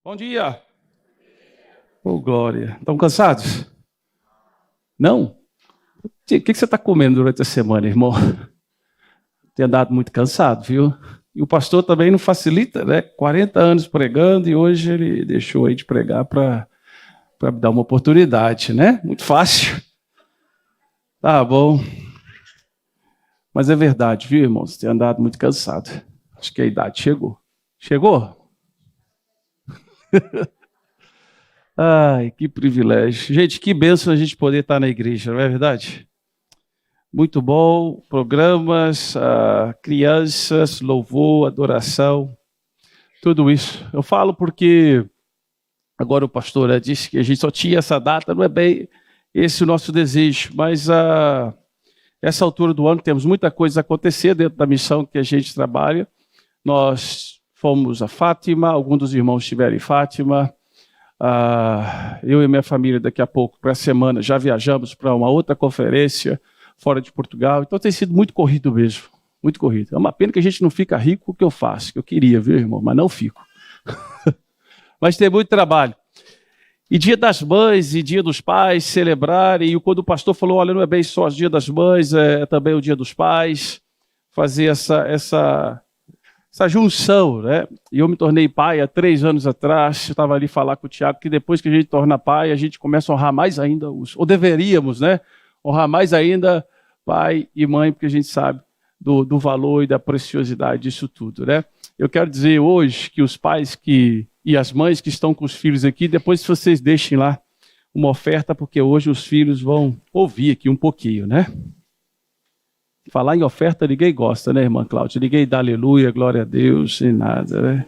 Bom dia. Oh, glória. Estão cansados? Não? O que você está comendo durante a semana, irmão? Tem andado muito cansado, viu? E o pastor também não facilita, né? 40 anos pregando e hoje ele deixou aí de pregar para me dar uma oportunidade, né? Muito fácil. Tá bom. Mas é verdade, viu, irmão? Você tem andado muito cansado. Acho que a idade chegou. Chegou? Ai, que privilégio. Gente, que bênção a gente poder estar na igreja, não é verdade? Muito bom, programas, crianças, louvor, adoração, tudo isso. Eu falo porque agora o pastor disse que a gente só tinha essa data, não é bem esse o nosso desejo, mas essa altura do ano temos muita coisa a acontecer dentro da missão que a gente trabalha. Nós fomos a Fátima, alguns dos irmãos estiveram em Fátima. Eu e minha família, daqui a pouco, para a semana, já viajamos para uma outra conferência fora de Portugal. Então tem sido muito corrido mesmo, muito corrido. É uma pena que a gente não fica rico o que eu faço, que eu queria, viu, irmão? Mas não fico. Mas tem muito trabalho. E Dia das Mães e Dia dos Pais celebrarem. E quando o pastor falou, olha, não é bem só o Dia das Mães, é também o Dia dos Pais, fazer essa junção, né? E eu me tornei pai há 3 anos atrás. Eu estava ali falar com o Tiago que depois que a gente torna pai, a gente começa a honrar mais ainda, ou deveríamos, né? Honrar mais ainda pai e mãe, porque a gente sabe do valor e da preciosidade disso tudo, né? Eu quero dizer hoje que os pais e as mães que estão com os filhos aqui, depois vocês deixem lá uma oferta, porque hoje os filhos vão ouvir aqui um pouquinho, né? Falar em oferta, ninguém gosta, né, irmã Cláudia? Ninguém dá aleluia, glória a Deus, e nada, né?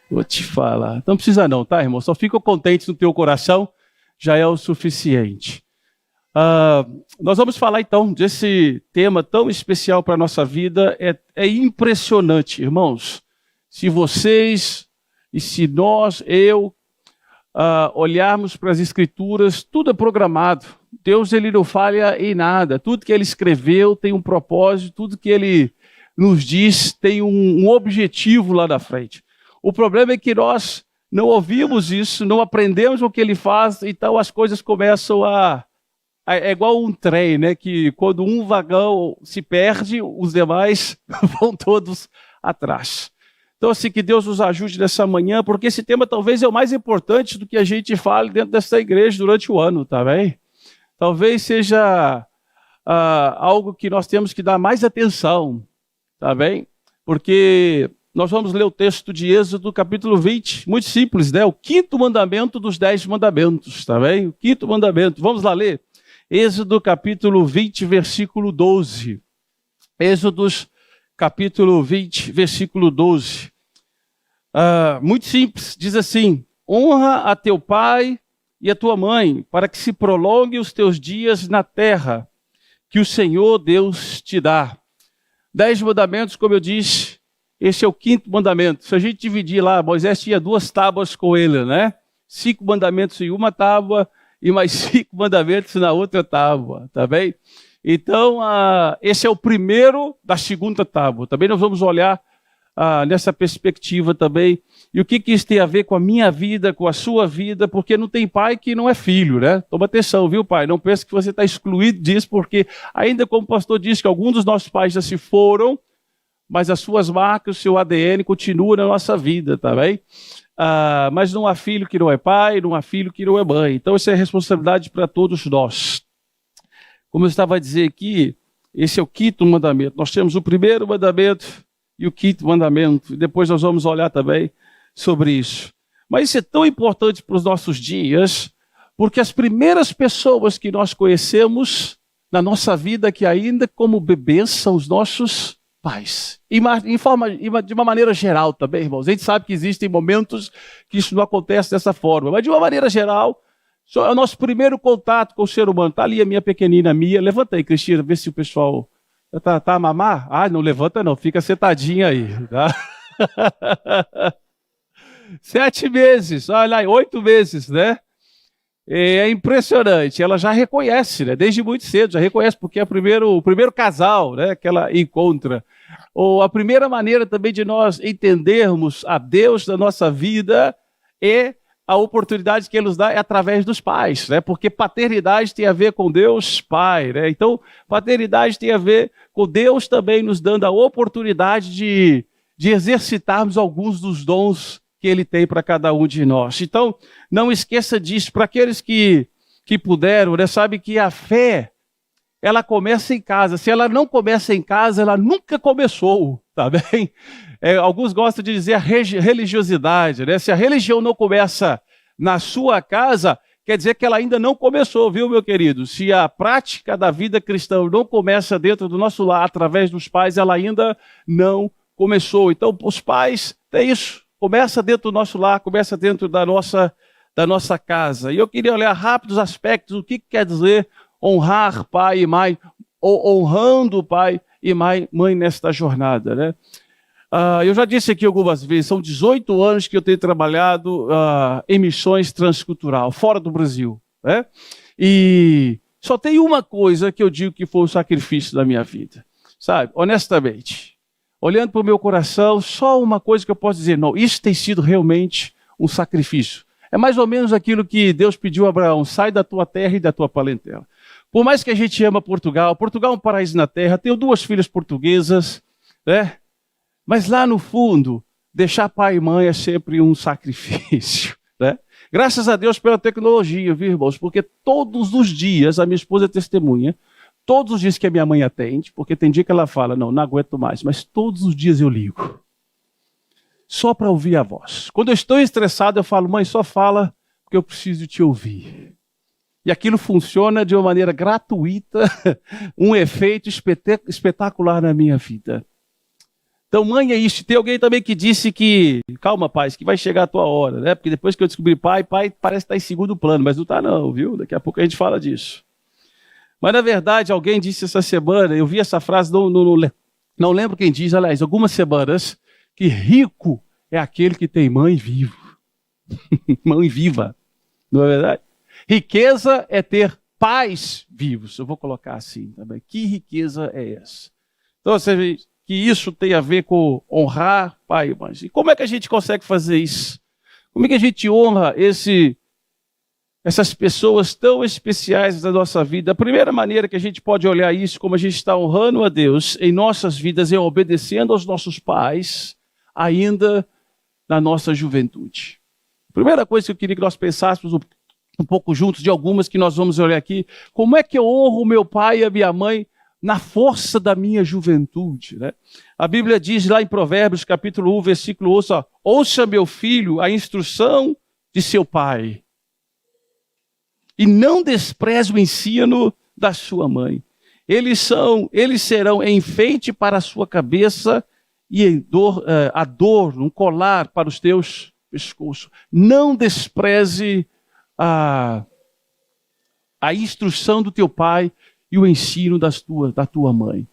Vou te falar. Não precisa não, tá, irmão? Só fica contente no teu coração, já é o suficiente. Nós vamos falar, então, desse tema tão especial para a nossa vida. É impressionante, irmãos. Se vocês, e se nós, olharmos para as Escrituras, tudo é programado. Deus, ele não falha em nada. Tudo que ele escreveu tem um propósito, tudo que ele nos diz tem um objetivo lá na frente. O problema é que nós não ouvimos isso, não aprendemos o que ele faz, então as coisas começam é igual um trem, né? Que quando um vagão se perde, os demais vão todos atrás. Então, assim, que Deus nos ajude nessa manhã, porque esse tema talvez é o mais importante do que a gente fale dentro dessa igreja durante o ano, tá bem? Talvez seja algo que nós temos que dar mais atenção, tá bem? Porque nós vamos ler o texto de Êxodo, capítulo 20, muito simples, né? O 5º mandamento dos 10 mandamentos, tá bem? O 5º mandamento. Vamos lá ler? Êxodo, capítulo 20, versículo 12. Êxodos, capítulo 20, versículo 12. Muito simples, diz assim: honra a teu pai e a tua mãe, para que se prolongue os teus dias na terra, que o Senhor Deus te dá. 10 mandamentos, como eu disse, esse é o 5º mandamento. Se a gente dividir lá, Moisés tinha 2 tábuas com ele, né? 5 mandamentos em uma tábua e mais 5 mandamentos na outra tábua, tá bem? Então, esse é o primeiro da 2ª tábua. Também nós vamos olhar nessa perspectiva também. E o que isso tem a ver com a minha vida, com a sua vida, porque não tem pai que não é filho, né? Toma atenção, viu, pai? Não pense que você está excluído disso, porque ainda como o pastor disse que alguns dos nossos pais já se foram, mas as suas marcas, o seu ADN continua na nossa vida, tá bem? Mas não há filho que não é pai, não há filho que não é mãe. Então, isso é responsabilidade para todos nós. Como eu estava a dizer aqui, esse é o 5º mandamento. Nós temos o 1º mandamento e o 5º mandamento. E depois nós vamos olhar também sobre isso. Mas isso é tão importante para os nossos dias, porque as primeiras pessoas que nós conhecemos na nossa vida, que ainda como bebês, são os nossos pais. De uma maneira geral também, irmãos. A gente sabe que existem momentos que isso não acontece dessa forma, mas de uma maneira geral, é o nosso primeiro contato com o ser humano. Está ali a minha pequenina Mia. Levanta aí, Cristina, vê se o pessoal tá a mamar. Não levanta não, fica sentadinha aí. Tá? 7 meses, olha lá, 8 meses, né? É impressionante, ela já reconhece, né? Desde muito cedo, já reconhece, porque é o primeiro casal, né, que ela encontra. Ou a primeira maneira também de nós entendermos a Deus na nossa vida é a oportunidade que ele nos dá é através dos pais, né? Porque paternidade tem a ver com Deus Pai, né? Então, paternidade tem a ver com Deus também nos dando a oportunidade de exercitarmos alguns dos dons que ele tem para cada um de nós. Então, não esqueça disso. Para aqueles que puderam, né? Sabe que a fé, ela começa em casa. Se ela não começa em casa, ela nunca começou, tá bem? Alguns gostam de dizer a religiosidade, né? Se a religião não começa na sua casa, quer dizer que ela ainda não começou, viu, meu querido? Se a prática da vida cristã não começa dentro do nosso lar, através dos pais, ela ainda não começou. Então, os pais têm isso. Começa dentro do nosso lar, começa dentro da nossa casa. E eu queria olhar rápidos aspectos, o que quer dizer honrar pai e mãe, ou honrando pai e mãe nesta jornada, né? Eu já disse aqui algumas vezes, são 18 anos que eu tenho trabalhado em missões transcultural, fora do Brasil, né? E só tem uma coisa que eu digo que foi o sacrifício da minha vida, sabe? Honestamente, olhando para o meu coração, só uma coisa que eu posso dizer, não, isso tem sido realmente um sacrifício. É mais ou menos aquilo que Deus pediu a Abraão, sai da tua terra e da tua parentela. Por mais que a gente ama Portugal, Portugal é um paraíso na terra, tenho 2 filhas portuguesas, né? Mas lá no fundo, deixar pai e mãe é sempre um sacrifício, né? Graças a Deus pela tecnologia, viu, irmãos? Porque todos os dias, a minha esposa é testemunha, todos os dias que a minha mãe atende, porque tem dia que ela fala, não aguento mais, mas todos os dias eu ligo. Só para ouvir a voz. Quando eu estou estressado, eu falo, mãe, só fala porque eu preciso te ouvir. E aquilo funciona de uma maneira gratuita, um efeito espetacular na minha vida. Então, mãe é isso. Tem alguém também que disse que, calma, pai, que vai chegar a tua hora, né? Porque depois que eu descobri pai parece estar em segundo plano, mas não está não, viu? Daqui a pouco a gente fala disso. Mas, na verdade, alguém disse essa semana, eu vi essa frase, não lembro quem diz, aliás, algumas semanas, que rico é aquele que tem mãe viva. Mãe viva, não é verdade? Riqueza é ter pais vivos. Eu vou colocar assim também. Que riqueza é essa? Então, você vê que isso tem a ver com honrar pai e mãe. E como é que a gente consegue fazer isso? Como é que a gente honra essas pessoas tão especiais da nossa vida? A primeira maneira que a gente pode olhar isso, como a gente está honrando a Deus em nossas vidas, é obedecendo aos nossos pais, ainda na nossa juventude. A primeira coisa que eu queria que nós pensássemos um pouco juntos, de algumas que nós vamos olhar aqui, como é que eu honro o meu pai e a minha mãe na força da minha juventude, né? A Bíblia diz lá em Provérbios, capítulo 1, versículo 11, ouça, meu filho, a instrução de seu pai, e não despreze o ensino da sua mãe. Eles serão enfeite para a sua cabeça e adorno, um colar para os teus pescoços. Não despreze a instrução do teu pai e o ensino da tua mãe.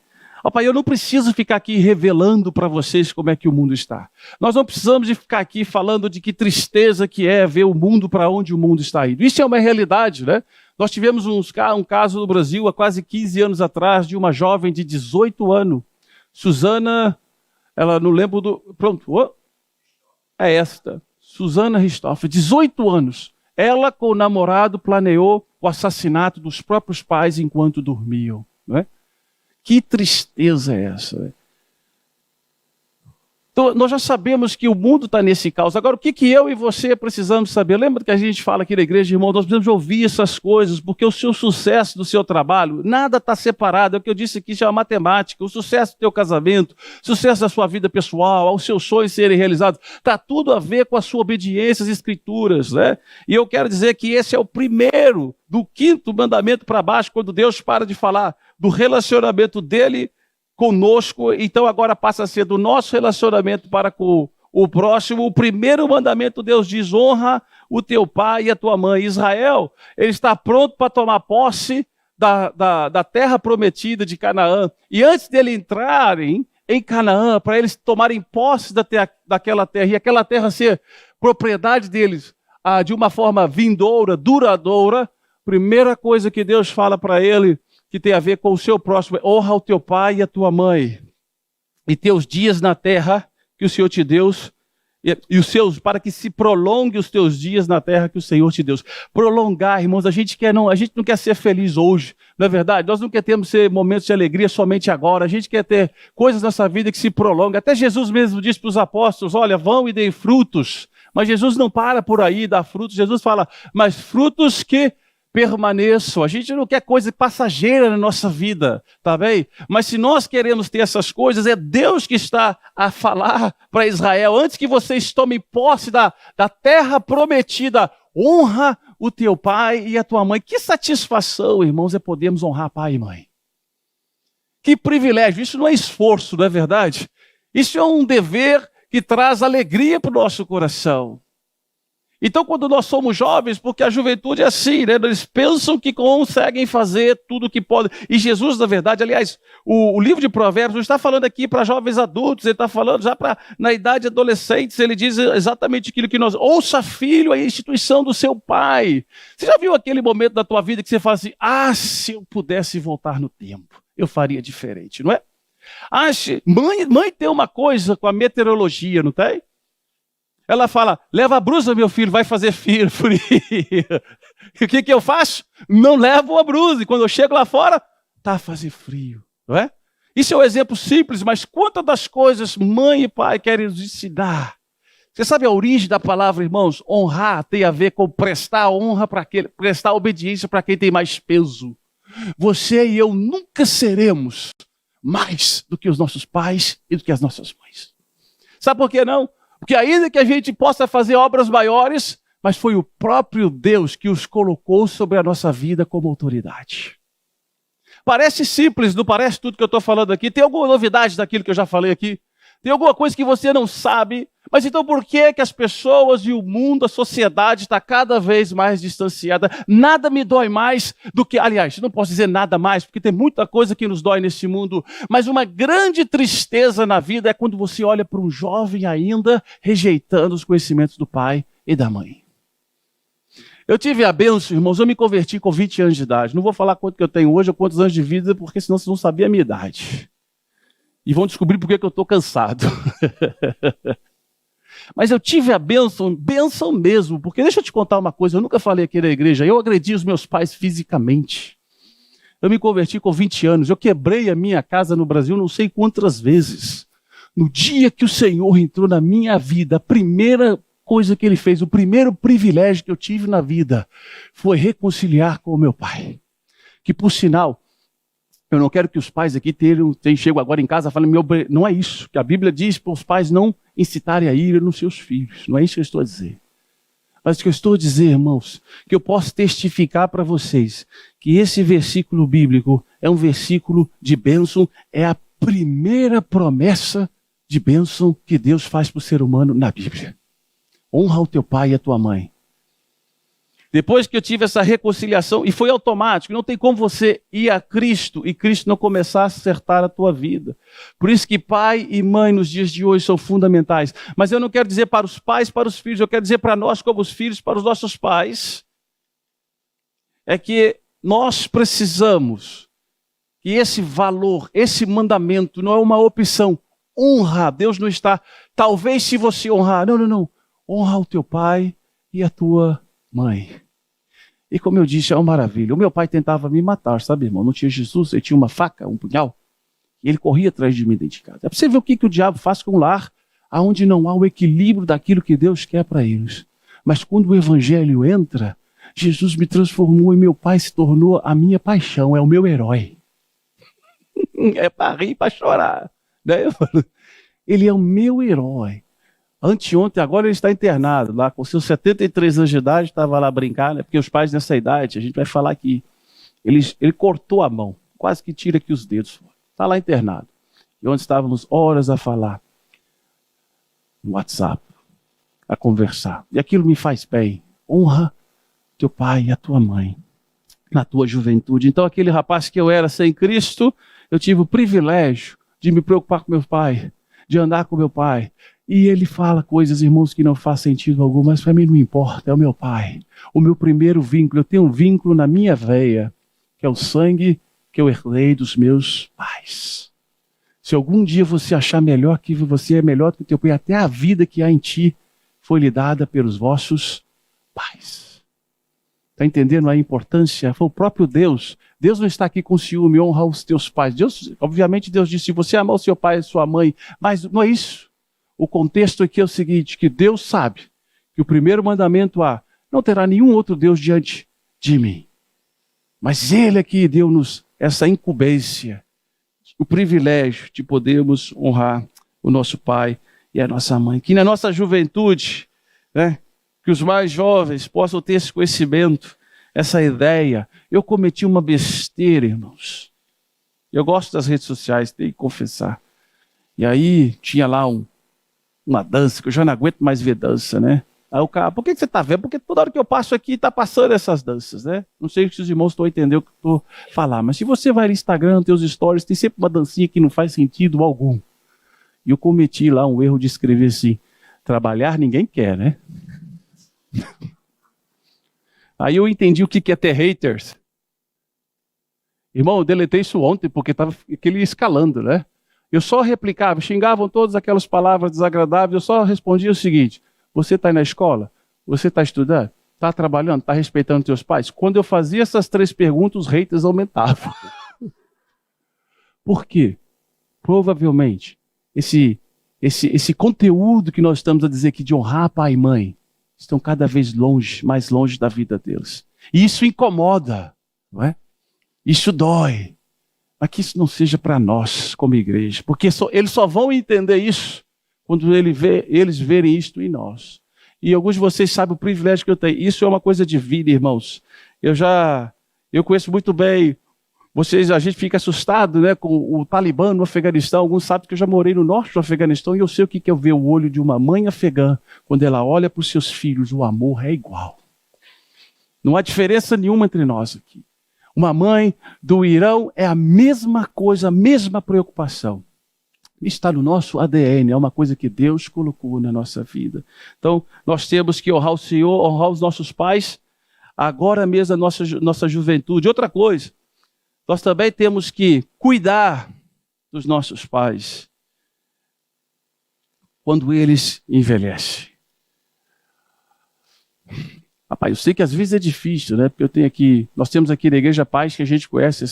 Pai, eu não preciso ficar aqui revelando para vocês como é que o mundo está. Nós não precisamos de ficar aqui falando de que tristeza que é ver o mundo para onde o mundo está indo. Isso é uma realidade, né? Nós tivemos um caso no Brasil há quase 15 anos atrás de uma jovem de 18 anos. Suzana, ela não lembro do... Pronto, é esta. Suzana Ristoff, 18 anos. Ela com o namorado planeou o assassinato dos próprios pais enquanto dormiam, não é? Que tristeza é essa? Né? Então, nós já sabemos que o mundo está nesse caos. Agora, o que eu e você precisamos saber? Lembra que a gente fala aqui na igreja, irmão, nós precisamos ouvir essas coisas, porque o seu sucesso do seu trabalho, nada está separado. É o que eu disse aqui, já é matemática. O sucesso do teu casamento, sucesso da sua vida pessoal, aos seus sonhos serem realizados, está tudo a ver com a sua obediência às escrituras, né? E eu quero dizer que esse é o primeiro do 5º mandamento para baixo, quando Deus para de falar do relacionamento dele conosco, então agora passa a ser do nosso relacionamento para com o próximo. O primeiro mandamento, Deus diz, honra o teu pai e a tua mãe. Israel, ele está pronto para tomar posse da terra prometida de Canaã. E antes dele entrarem em Canaã, para eles tomarem posse daquela terra, e aquela terra ser propriedade deles de uma forma vindoura, duradoura, primeira coisa que Deus fala para ele, que tem a ver com o seu próximo, honra o teu pai e a tua mãe, e teus dias na terra que o Senhor te deu para que se prolongue os teus dias na terra que o Senhor te deu. Prolongar, irmãos, a gente não quer ser feliz hoje, não é verdade? Nós não queremos ser momentos de alegria somente agora, a gente quer ter coisas na nossa vida que se prolongam. Até Jesus mesmo disse para os apóstolos, olha, vão e deem frutos. Mas Jesus não para por aí, dá frutos. Jesus fala, mas frutos que permaneçam. A gente não quer coisa passageira na nossa vida, tá bem? Mas se nós queremos ter essas coisas, é Deus que está a falar para Israel, antes que vocês tomem posse da terra prometida, honra o teu pai e a tua mãe. Que satisfação, irmãos, é podermos honrar pai e mãe. Que privilégio, isso não é esforço, não é verdade? Isso é um dever que traz alegria para o nosso coração. Então, quando nós somos jovens, porque a juventude é assim, né? Eles pensam que conseguem fazer tudo o que podem. E Jesus, na verdade, aliás, o livro de Provérbios não está falando aqui para jovens adultos, ele está falando já na idade adolescentes, ele diz exatamente aquilo que nós... Ouça, filho, a instituição do seu pai. Você já viu aquele momento da tua vida que você fala assim, se eu pudesse voltar no tempo, eu faria diferente, não é? Mãe tem uma coisa com a meteorologia, não tem? Ela fala, leva a blusa, meu filho, vai fazer frio. E o que eu faço? Não levo a blusa. E quando eu chego lá fora, está a fazer frio. Não é? Isso é um exemplo simples, mas quantas das coisas mãe e pai querem nos ensinar? Você sabe a origem da palavra, irmãos? Honrar tem a ver com prestar honra para aquele, prestar obediência para quem tem mais peso. Você e eu nunca seremos mais do que os nossos pais e do que as nossas mães. Sabe por que não? Porque ainda que a gente possa fazer obras maiores, mas foi o próprio Deus que os colocou sobre a nossa vida como autoridade. Parece simples, não parece tudo que eu estou falando aqui? Tem alguma novidade daquilo que eu já falei aqui? Tem alguma coisa que você não sabe? Mas então por que as pessoas e o mundo, a sociedade está cada vez mais distanciada? Nada me dói mais do que... Aliás, não posso dizer nada mais, porque tem muita coisa que nos dói nesse mundo. Mas uma grande tristeza na vida é quando você olha para um jovem ainda rejeitando os conhecimentos do pai e da mãe. Eu tive a bênção, irmãos, eu me converti com 20 anos de idade. Não vou falar quanto que eu tenho hoje ou quantos anos de vida, porque senão vocês vão saber a minha idade. E vão descobrir por que eu estou cansado. Mas eu tive a bênção mesmo, porque deixa eu te contar uma coisa, eu nunca falei aqui na igreja, eu agredi os meus pais fisicamente. Eu me converti com 20 anos, eu quebrei a minha casa no Brasil não sei quantas vezes. No dia que o Senhor entrou na minha vida, a primeira coisa que Ele fez, o primeiro privilégio que eu tive na vida, foi reconciliar com o meu pai. Que por sinal, eu não quero que os pais aqui chegam agora em casa e falem, não é isso, que a Bíblia diz para os pais não incitarem a ira nos seus filhos. Não é isso que eu estou a dizer. Mas o que eu estou a dizer, irmãos, que eu posso testificar para vocês que esse versículo bíblico é um versículo de bênção, é a primeira promessa de bênção que Deus faz para o ser humano na Bíblia. Honra o teu pai e a tua mãe. Depois que eu tive essa reconciliação, e foi automático, não tem como você ir a Cristo e Cristo não começar a acertar a tua vida. Por isso que pai e mãe nos dias de hoje são fundamentais. Mas eu não quero dizer para os pais, para os filhos, eu quero dizer para nós como os filhos, para os nossos pais, é que nós precisamos que esse valor, esse mandamento não é uma opção. Honra, Deus não está, talvez se você honrar, não. Honra o teu pai e a tua mãe. E como eu disse, é uma maravilha. O meu pai tentava me matar, sabe, irmão? Não tinha Jesus, ele tinha uma faca, um punhal. E ele corria atrás de mim dentro de casa. É para você ver o que o diabo faz com um lar onde não há o equilíbrio daquilo que Deus quer para eles. Mas quando o evangelho entra, Jesus me transformou e meu pai se tornou a minha paixão, é o meu herói. É para rir e para chorar. Né? Ele é o meu herói. Anteontem, agora ele está internado, lá com seus 73 anos de idade, estava lá brincar, né? Porque os pais nessa idade, a gente vai falar que ele cortou a mão, quase que tira aqui os dedos. Está lá internado. E onde estávamos horas a falar, no WhatsApp, a conversar. E aquilo me faz bem. Honra teu pai e a tua mãe na tua juventude. Então aquele rapaz que eu era sem Cristo, eu tive o privilégio de me preocupar com meu pai, de andar com meu pai. E ele fala coisas, irmãos, que não faz sentido algum, mas para mim não importa, é o meu pai. O meu primeiro vínculo, eu tenho um vínculo na minha veia, que é o sangue que eu herdei dos meus pais. Se algum dia você achar melhor que você é melhor do que o teu pai, até a vida que há em ti foi lhe dada pelos vossos pais. Está entendendo a importância? Foi o próprio Deus. Deus não está aqui com ciúme, honra os teus pais. Deus, obviamente Deus disse, se você amar o seu pai e sua mãe, mas não é isso. O contexto aqui é o seguinte, que Deus sabe que o primeiro mandamento não terá nenhum outro Deus diante de mim. Mas Ele aqui deu-nos essa incumbência, o privilégio de podermos honrar o nosso pai e a nossa mãe. Que na nossa juventude, né, que os mais jovens possam ter esse conhecimento, essa ideia. Eu cometi uma besteira, irmãos. Eu gosto das redes sociais, tenho que confessar. E aí tinha lá uma dança, que eu já não aguento mais ver dança, né? Aí o cara, por que você está vendo? Porque toda hora que eu passo aqui está passando essas danças, né? Não sei se os irmãos estão entendendo o que eu estou falando, mas se você vai no Instagram, teus stories, tem sempre uma dancinha que não faz sentido algum. E eu cometi lá um erro de escrever assim, trabalhar ninguém quer, né? Aí eu entendi o que é ter haters. Irmão, eu deletei isso ontem, porque estava aquele escalando, né? Eu só replicava, xingavam todas aquelas palavras desagradáveis, eu só respondia o seguinte, você está na escola? Você está estudando? Está trabalhando? Está respeitando teus pais? Quando eu fazia essas 3 perguntas, os haters aumentavam. Por quê? Provavelmente, esse conteúdo que nós estamos a dizer aqui de honrar pai e mãe, estão cada vez mais longe da vida deles. E isso incomoda, não é? Isso dói. Mas que isso não seja para nós, como igreja, porque eles só vão entender isso quando eles verem isto em nós. E alguns de vocês sabem o privilégio que eu tenho. Isso é uma coisa de vida, irmãos. Eu conheço muito bem. A gente fica assustado, né, com o Talibã no Afeganistão. Alguns sabem que eu já morei no norte do Afeganistão e eu sei o que é ver o olho de uma mãe afegã. Quando ela olha para os seus filhos, o amor é igual. Não há diferença nenhuma entre nós aqui. Uma mãe do Irão é a mesma coisa, a mesma preocupação. Está no nosso ADN, é uma coisa que Deus colocou na nossa vida. Então, nós temos que honrar o Senhor, honrar os nossos pais, agora mesmo a nossa juventude. Outra coisa, nós também temos que cuidar dos nossos pais quando eles envelhecem. Rapaz, eu sei que às vezes é difícil, né? Porque nós temos aqui na igreja pais que a gente conhece.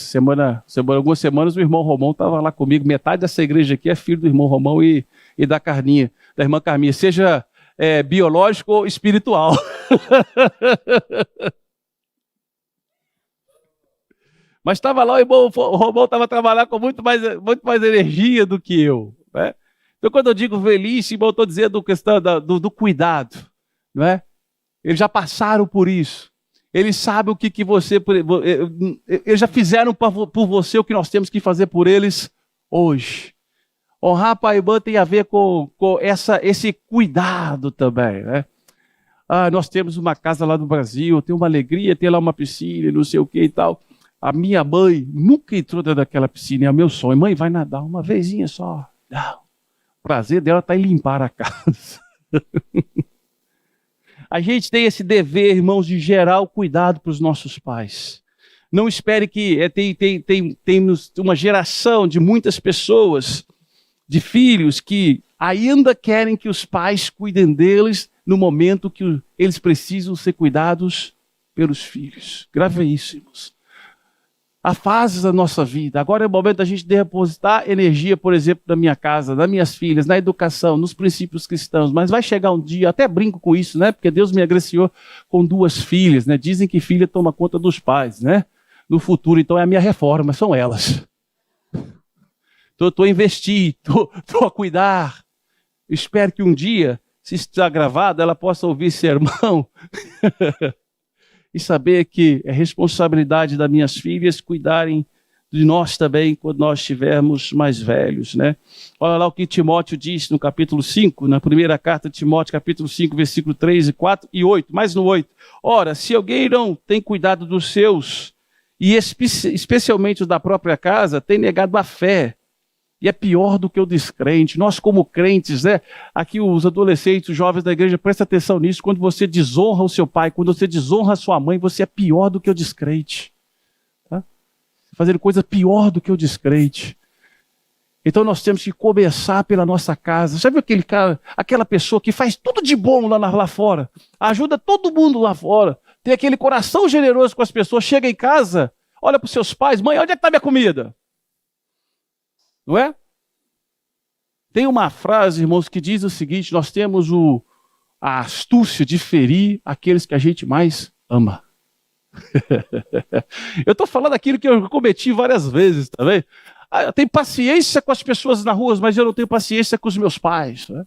Algumas semanas o irmão Romão estava lá comigo. Metade dessa igreja aqui é filho do irmão Romão e da irmã Carminha, seja biológico ou espiritual. Mas estava lá, o Romão estava trabalhando com muito mais energia do que eu, né? Então, quando eu digo velhice, irmão, eu estou dizendo questão do cuidado, não é? Eles já passaram por isso. Eles sabem o que você... Eles já fizeram por você o que nós temos que fazer por eles hoje. Honrar pai e mãe tem a ver com esse cuidado também, né? Nós temos uma casa lá no Brasil, tem uma alegria, tem lá uma piscina, não sei o que e tal. A minha mãe nunca entrou dentro daquela piscina, é o meu sonho. Mãe, vai nadar uma vezinha só. Não. O prazer dela está em limpar a casa. A gente tem esse dever, irmãos, de gerar cuidado para os nossos pais. Não espere que temos uma geração de muitas pessoas, de filhos, que ainda querem que os pais cuidem deles no momento que eles precisam ser cuidados pelos filhos. Grave isso, irmãos. Há fases da nossa vida. Agora é o momento da gente depositar energia, por exemplo, na minha casa, nas minhas filhas, na educação, nos princípios cristãos. Mas vai chegar um dia, até brinco com isso, né? Porque Deus me agraciou com 2 filhas, né? Dizem que filha toma conta dos pais, né? No futuro, então, é a minha reforma, são elas. Estou a investir, estou a cuidar. Espero que um dia, se está gravado, ela possa ouvir sermão e saber que é responsabilidade das minhas filhas cuidarem de nós também quando nós estivermos mais velhos, né? Olha lá o que Timóteo diz no capítulo 5, na primeira carta de Timóteo, capítulo 5, versículo 3 e 4 e 8, mais no 8. Ora, se alguém não tem cuidado dos seus, e especialmente os da própria casa, tem negado a fé, e é pior do que o descrente. Nós como crentes, né? Aqui os adolescentes, os jovens da igreja, prestem atenção nisso. Quando você desonra o seu pai, quando você desonra a sua mãe, você é pior do que o descrente. Tá? Fazendo coisa pior do que o descrente. Então nós temos que começar pela nossa casa. Sabe aquele cara, aquela pessoa que faz tudo de bom lá fora, ajuda todo mundo lá fora, tem aquele coração generoso com as pessoas, chega em casa, olha para os seus pais, mãe, onde é que está minha comida? Não é? Tem uma frase, irmãos, que diz o seguinte: nós temos a astúcia de ferir aqueles que a gente mais ama. Eu estou falando aquilo que eu cometi várias vezes, tá vendo? Eu tenho paciência com as pessoas na rua, mas eu não tenho paciência com os meus pais. Né?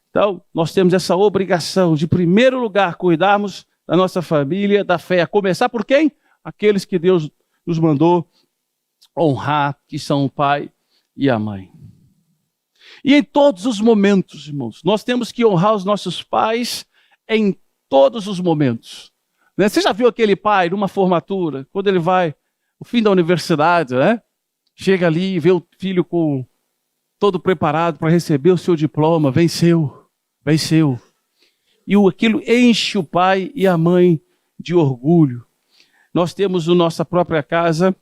Então, nós temos essa obrigação de, em primeiro lugar, cuidarmos da nossa família, da fé. A começar por quem? Aqueles que Deus nos mandou honrar, que são o pai e a mãe. E em todos os momentos, irmãos, nós temos que honrar os nossos pais em todos os momentos. Né? Você já viu aquele pai numa formatura, quando ele vai, no fim da universidade, né? Chega ali e vê o filho todo preparado para receber o seu diploma, venceu. E aquilo enche o pai e a mãe de orgulho. Nós temos na nossa própria casa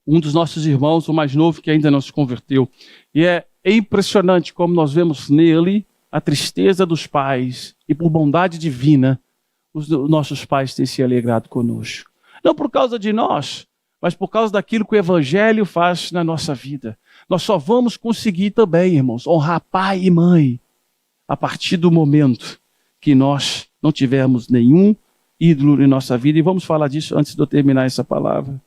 um dos nossos irmãos, o mais novo, que ainda não se converteu. E é impressionante como nós vemos nele a tristeza dos pais e por bondade divina os nossos pais têm se alegrado conosco. Não por causa de nós, mas por causa daquilo que o Evangelho faz na nossa vida. Nós só vamos conseguir também, irmãos, honrar pai e mãe a partir do momento que nós não tivermos nenhum ídolo em nossa vida. E vamos falar disso antes de eu terminar essa palavra.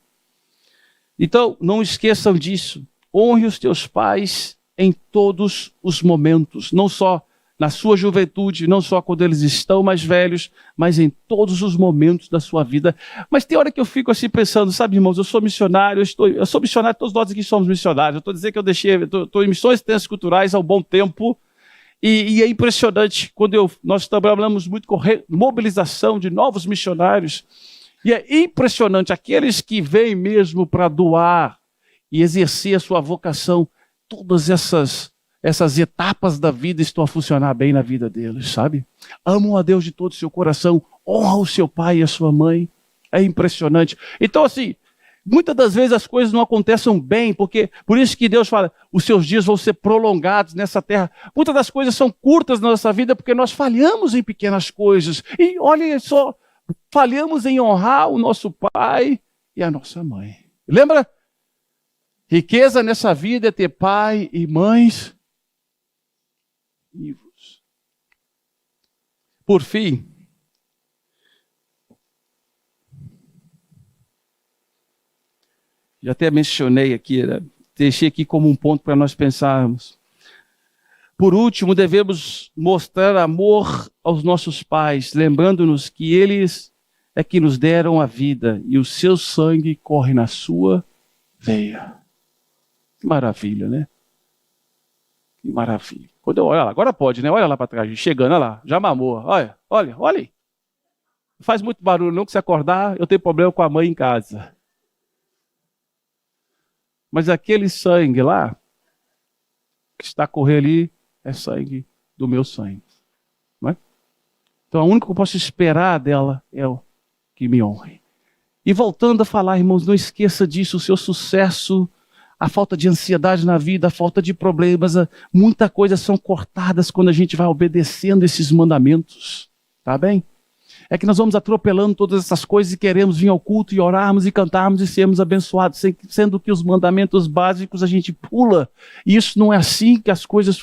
Então, não esqueçam disso. Honre os teus pais em todos os momentos, não só na sua juventude, não só quando eles estão mais velhos, mas em todos os momentos da sua vida. Mas tem hora que eu fico assim pensando, sabe, irmãos, eu sou missionário, eu sou missionário, todos nós aqui somos missionários. Eu estou dizendo que eu estou em missões transculturais há um bom tempo, e é impressionante, nós trabalhamos muito com mobilização de novos missionários, e é impressionante, aqueles que vêm mesmo para doar e exercer a sua vocação, todas essas etapas da vida estão a funcionar bem na vida deles, sabe? Amam a Deus de todo o seu coração, honram o seu pai e a sua mãe. É impressionante. Então, assim, muitas das vezes as coisas não acontecem bem, por isso que Deus fala, os seus dias vão ser prolongados nessa terra. Muitas das coisas são curtas na nossa vida porque nós falhamos em pequenas coisas. E olhem só, falhamos em honrar o nosso pai e a nossa mãe. Lembra? Riqueza nessa vida é ter pai e mães vivos. Por fim, já até mencionei aqui, né? Deixei aqui como um ponto para nós pensarmos. Por último, devemos mostrar amor aos nossos pais, lembrando-nos que eles é que nos deram a vida e o seu sangue corre na sua veia. Que maravilha, né? Que maravilha. Quando eu olho lá, agora pode, né? Olha lá para trás, chegando, olha lá, já mamou. Olha aí. Não faz muito barulho não, que se acordar, eu tenho problema com a mãe em casa. Mas aquele sangue lá, que está a correr ali, é sangue do meu sangue. Não é? Então a única que eu posso esperar dela é o que me honre. E voltando a falar, irmãos, não esqueça disso, o seu sucesso, a falta de ansiedade na vida, a falta de problemas, muita coisa são cortadas quando a gente vai obedecendo esses mandamentos, tá bem? É que nós vamos atropelando todas essas coisas e queremos vir ao culto e orarmos e cantarmos e sermos abençoados, sendo que os mandamentos básicos a gente pula. E isso não é assim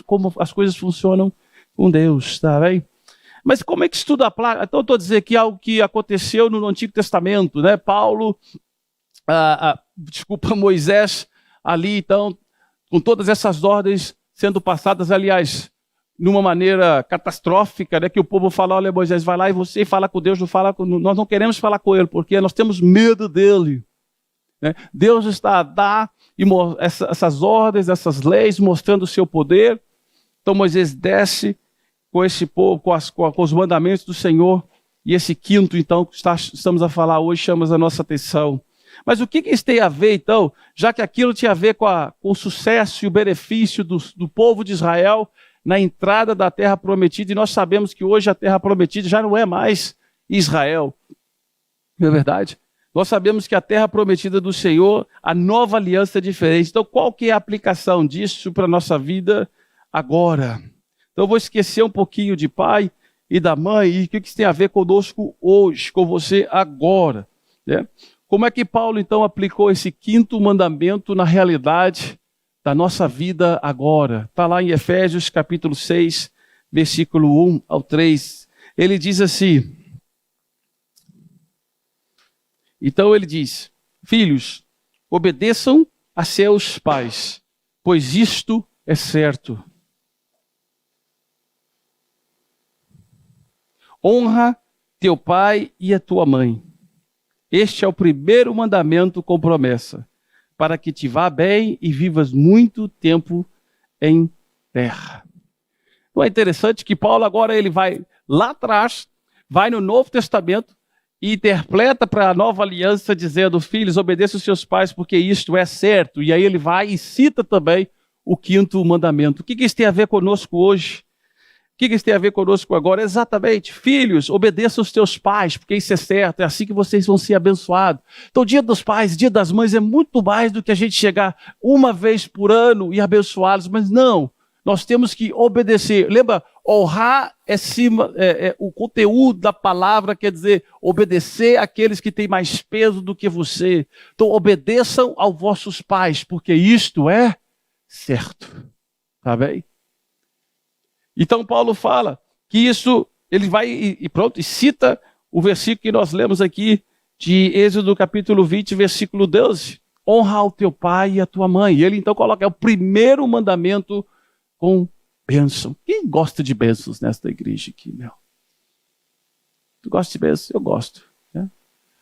como as coisas funcionam com Deus, tá bem? Mas como é que estuda a placa? Então eu estou dizendo aqui algo que aconteceu no Antigo Testamento, né? Moisés, ali, então, com todas essas ordens sendo passadas, aliás, numa maneira catastrófica, né, que o povo fala, olha, Moisés, vai lá e você fala com Deus, nós não queremos falar com ele, porque nós temos medo dele. Né? Deus está a dar essas ordens, essas leis, mostrando o seu poder. Então Moisés desce com esse povo, com os mandamentos do Senhor, e esse quinto, então, que estamos a falar hoje, chama a nossa atenção. Mas o que isso tem a ver, então, já que aquilo tinha a ver com o sucesso e o benefício do povo de Israel na entrada da terra prometida, e nós sabemos que hoje a terra prometida já não é mais Israel, não é verdade? Nós sabemos que a terra prometida do Senhor, a nova aliança é diferente. Então, qual que é a aplicação disso para a nossa vida agora? Então, eu vou esquecer um pouquinho de pai e da mãe e o que isso tem a ver conosco hoje, com você agora, né? Como é que Paulo, então, aplicou esse quinto mandamento na realidade da nossa vida agora? Está lá em Efésios capítulo 6, versículo 1 ao 3. Ele diz assim... Então ele diz: filhos, obedeçam a seus pais, pois isto é certo. Honra teu pai e a tua mãe. Este é o primeiro mandamento com promessa, para que te vá bem e vivas muito tempo em terra. Não é interessante que Paulo agora ele vai lá atrás, vai no Novo Testamento, e interpreta para a nova aliança dizendo: filhos, obedeçam os seus pais porque isto é certo. E aí ele vai e cita também o quinto mandamento. O que isso tem a ver conosco hoje? O que isso tem a ver conosco agora? Exatamente, filhos, obedeçam os teus pais porque isso é certo, é assim que vocês vão ser abençoados. Então o dia dos pais, dia das mães é muito mais do que a gente chegar uma vez por ano e abençoá-los, mas não. Nós temos que obedecer. Lembra, honrar o conteúdo da palavra, quer dizer, obedecer àqueles que têm mais peso do que você. Então, obedeçam aos vossos pais, porque isto é certo. Tá bem? Então, Paulo fala que isso, ele vai e cita o versículo que nós lemos aqui, de Êxodo capítulo 20, versículo 12. Honra o teu pai e a tua mãe. E ele então coloca, é o primeiro mandamento com bênção. Quem gosta de bênçãos nesta igreja aqui, meu? Tu gosta de bênçãos? Eu gosto. Né?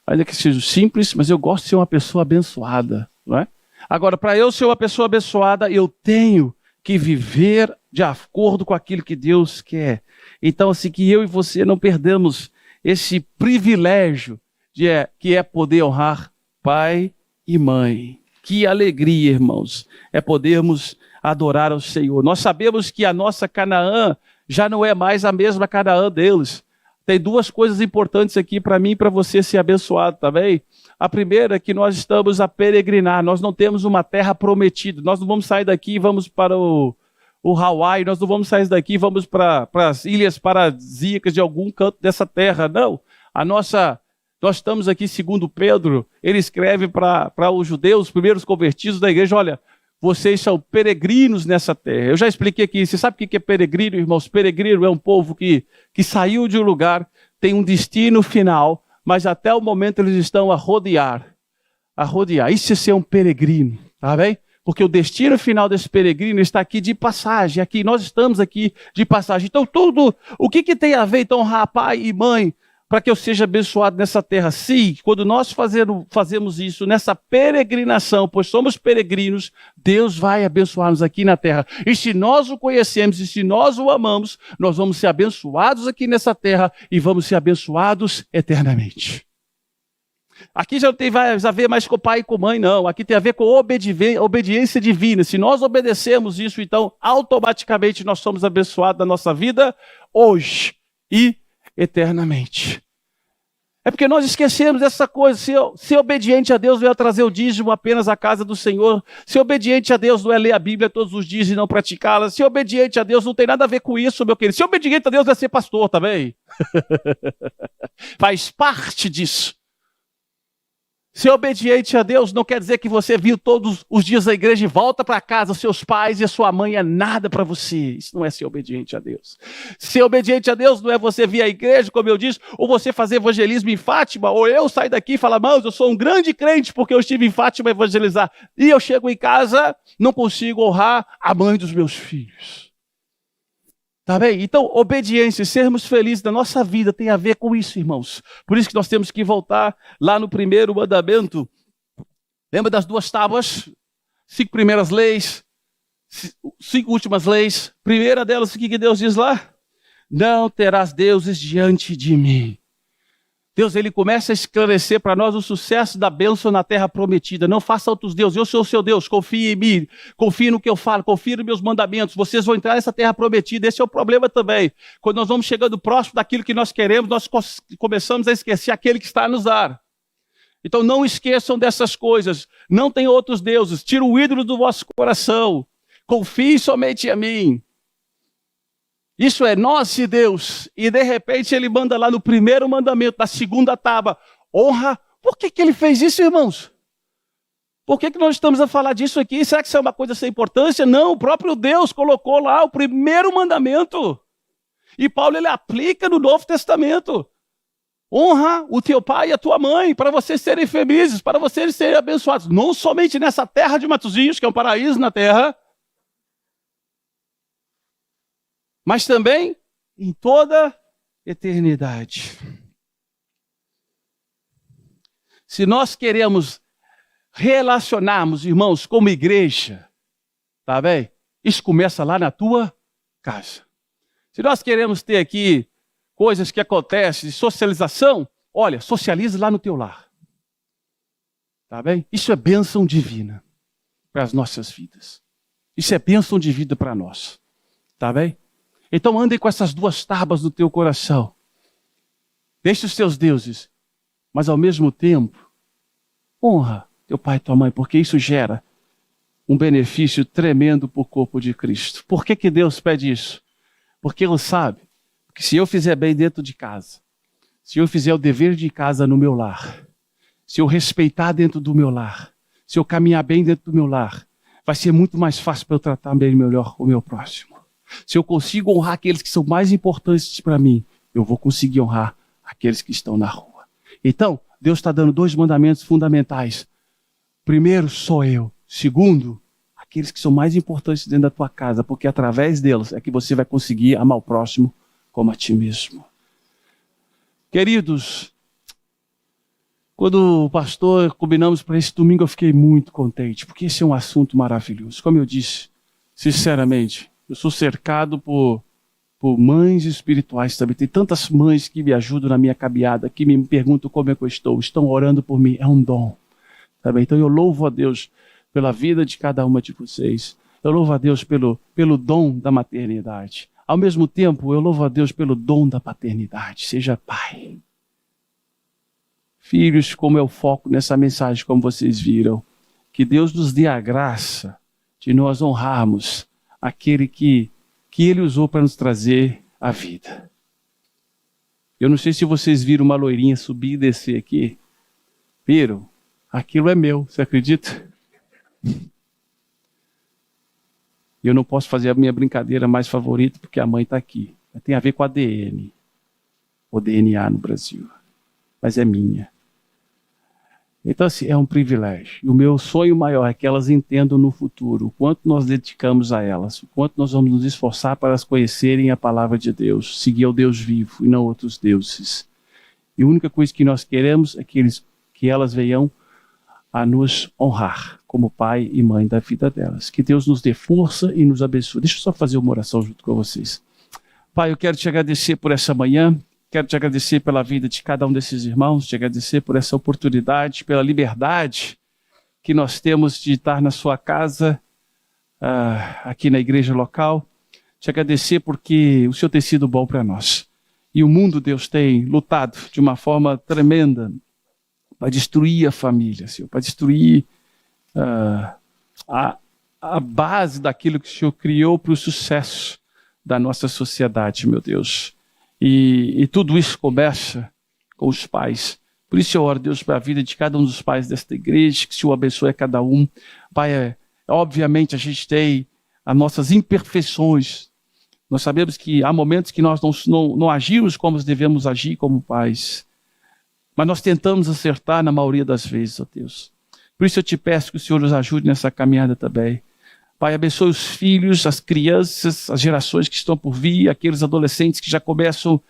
Ainda que seja simples, mas eu gosto de ser uma pessoa abençoada. Não é? Agora, para eu ser uma pessoa abençoada, eu tenho que viver de acordo com aquilo que Deus quer. Então, assim, que eu e você não perdamos esse privilégio que é poder honrar pai e mãe. Que alegria, irmãos, é podermos adorar ao Senhor. Nós sabemos que a nossa Canaã já não é mais a mesma Canaã deles. Tem duas coisas importantes aqui para mim e para você ser abençoado, tá bem? A primeira é que nós estamos a peregrinar, nós não temos uma terra prometida. Nós não vamos sair daqui e vamos para o Hawaii, nós não vamos sair daqui e vamos para as ilhas paradisíacas de algum canto dessa terra, não. Nós estamos aqui, segundo Pedro, ele escreve para os judeus, os primeiros convertidos da igreja: olha, vocês são peregrinos nessa terra. Eu já expliquei aqui, você sabe o que é peregrino, irmãos? Peregrino é um povo que saiu de um lugar, tem um destino final, mas até o momento eles estão a rodear. Isso é ser um peregrino, tá bem? Porque o destino final desse peregrino está aqui de passagem, aqui, nós estamos aqui de passagem. Então o que tem a ver, então, honrar pai e mãe, para que eu seja abençoado nessa terra? Sim, quando nós fazemos isso, nessa peregrinação, pois somos peregrinos, Deus vai abençoar-nos aqui na terra. E se nós o conhecemos e se nós o amamos, nós vamos ser abençoados aqui nessa terra e vamos ser abençoados eternamente. Aqui já não tem a ver mais com pai e com mãe, não. Aqui tem a ver com obediência divina. Se nós obedecemos isso, então automaticamente nós somos abençoados na nossa vida hoje e eternamente. É porque nós esquecemos dessa coisa. Ser obediente a Deus não é trazer o dízimo apenas à casa do Senhor. Ser obediente a Deus não é ler a Bíblia todos os dias e não praticá-la. Ser obediente a Deus não tem nada a ver com isso, meu querido. Ser obediente a Deus é ser pastor também. Faz parte disso. Ser obediente a Deus não quer dizer que você viu todos os dias a igreja e volta para casa, seus pais e a sua mãe é nada para você. Isso não é ser obediente a Deus. Ser obediente a Deus não é você vir à igreja, como eu disse, ou você fazer evangelismo em Fátima, ou eu sair daqui e falar: mas eu sou um grande crente porque eu estive em Fátima a evangelizar. E eu chego em casa, não consigo honrar a mãe dos meus filhos. Tá bem? Então, obediência, sermos felizes na nossa vida tem a ver com isso, irmãos. Por isso que nós temos que voltar lá no primeiro mandamento. Lembra das 2 tábuas? 5 primeiras leis, 5 últimas leis. Primeira delas, o que Deus diz lá? Não terás deuses diante de mim. Deus, ele começa a esclarecer para nós o sucesso da bênção na terra prometida. Não faça outros deuses, eu sou o seu Deus, confie em mim, confie no que eu falo, confie nos meus mandamentos, vocês vão entrar nessa terra prometida. Esse é o problema também. Quando nós vamos chegando próximo daquilo que nós queremos, nós começamos a esquecer aquele que está a nos dar. Então não esqueçam dessas coisas. Não tem outros deuses. Tira o ídolo do vosso coração. Confie somente em mim. Isso é nós e Deus. E de repente ele manda lá no primeiro mandamento, na segunda tábua, honra. Por que ele fez isso, irmãos? Por que nós estamos a falar disso aqui? Será que isso é uma coisa sem importância? Não, o próprio Deus colocou lá o primeiro mandamento. E Paulo ele aplica no Novo Testamento. Honra o teu pai e a tua mãe, para vocês serem felizes, para vocês serem abençoados. Não somente nessa terra de Matosinhos, que é um paraíso na terra, mas também em toda eternidade. Se nós queremos relacionarmos, irmãos, como igreja, tá bem? Isso começa lá na tua casa. Se nós queremos ter aqui coisas que acontecem, socialização, olha, socialize lá no teu lar. Tá bem? Isso é bênção divina para as nossas vidas. Isso é bênção de vida para nós. Tá bem? Então andem com essas duas tábuas do teu coração. Deixe os teus deuses, mas ao mesmo tempo, honra teu pai e tua mãe, porque isso gera um benefício tremendo para o corpo de Cristo. Por que Deus pede isso? Porque Ele sabe que se eu fizer bem dentro de casa, se eu fizer o dever de casa no meu lar, se eu respeitar dentro do meu lar, se eu caminhar bem dentro do meu lar, vai ser muito mais fácil para eu tratar bem melhor o meu próximo. Se eu consigo honrar aqueles que são mais importantes para mim, eu vou conseguir honrar aqueles que estão na rua. Então, Deus está dando 2 mandamentos fundamentais. Primeiro, sou eu. Segundo, aqueles que são mais importantes dentro da tua casa, porque através deles é que você vai conseguir amar o próximo como a ti mesmo. Queridos, quando o pastor combinamos para esse domingo, eu fiquei muito contente, porque esse é um assunto maravilhoso. Como eu disse, sinceramente, eu sou cercado por mães espirituais também. Tem tantas mães que me ajudam na minha caminhada, que me perguntam como é que eu estou, estão orando por mim, é um dom. Também. Então eu louvo a Deus pela vida de cada uma de vocês. Eu louvo a Deus pelo dom da maternidade. Ao mesmo tempo, eu louvo a Deus pelo dom da paternidade. Seja pai. Filhos, como é o foco nessa mensagem, como vocês viram. Que Deus nos dê a graça de nós honrarmos aquele que Ele usou para nos trazer a vida. Eu não sei se vocês viram uma loirinha subir e descer aqui. Viram? Aquilo é meu, você acredita? Eu não posso fazer a minha brincadeira mais favorita porque a mãe está aqui. Tem a ver com a ADN, ou DNA no Brasil. Mas é minha. Então, assim, é um privilégio. E o meu sonho maior é que elas entendam no futuro o quanto nós dedicamos a elas, o quanto nós vamos nos esforçar para elas conhecerem a palavra de Deus, seguir o Deus vivo e não outros deuses. E a única coisa que nós queremos é que elas venham a nos honrar como pai e mãe da vida delas. Que Deus nos dê força e nos abençoe. Deixa eu só fazer uma oração junto com vocês. Pai, eu quero te agradecer por essa manhã. Quero te agradecer pela vida de cada um desses irmãos, te agradecer por essa oportunidade, pela liberdade que nós temos de estar na sua casa, aqui na igreja local. Te agradecer porque o Senhor tem sido bom para nós. E o mundo, Deus, tem lutado de uma forma tremenda para destruir a família, Senhor, para destruir a base daquilo que o Senhor criou para o sucesso da nossa sociedade, meu Deus. E tudo isso começa com os pais. Por isso eu oro, Deus, para a vida de cada um dos pais desta igreja, que o Senhor abençoe a cada um. Pai, obviamente a gente tem as nossas imperfeições. Nós sabemos que há momentos que nós não agimos como devemos agir como pais. Mas nós tentamos acertar na maioria das vezes, ó Deus. Por isso eu te peço que o Senhor nos ajude nessa caminhada também. Pai, abençoe os filhos, as crianças, as gerações que estão por vir, aqueles adolescentes que já começam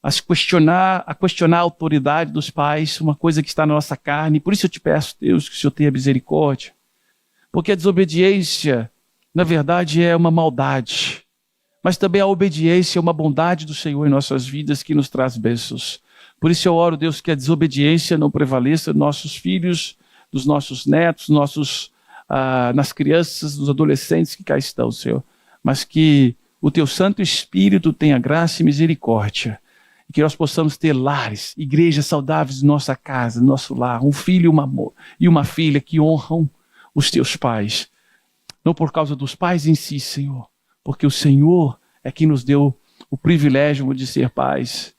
a questionar a autoridade dos pais, uma coisa que está na nossa carne. Por isso eu te peço, Deus, que o Senhor tenha misericórdia. Porque a desobediência, na verdade, é uma maldade. Mas também a obediência é uma bondade do Senhor em nossas vidas que nos traz bênçãos. Por isso eu oro, Deus, que a desobediência não prevaleça nos nossos filhos, dos nossos netos, nas crianças, nos adolescentes que cá estão, Senhor. Mas que o Teu Santo Espírito tenha graça e misericórdia E que nós possamos ter lares, igrejas saudáveis em nossa casa, no nosso lar, um filho e uma filha que honram os teus pais. Não por causa dos pais em si, Senhor, porque o Senhor é quem nos deu o privilégio de ser pais.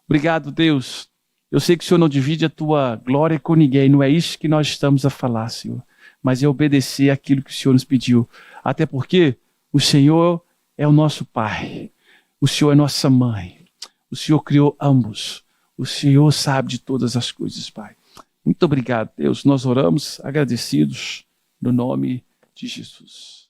Obrigado, Deus. Eu sei que o Senhor não divide a tua glória com ninguém, não é isso que nós estamos a falar, Senhor. Mas é obedecer aquilo que o Senhor nos pediu. Até porque o Senhor é o nosso Pai. O Senhor é nossa mãe. O Senhor criou ambos. O Senhor sabe de todas as coisas, Pai. Muito obrigado, Deus. Nós oramos agradecidos no nome de Jesus.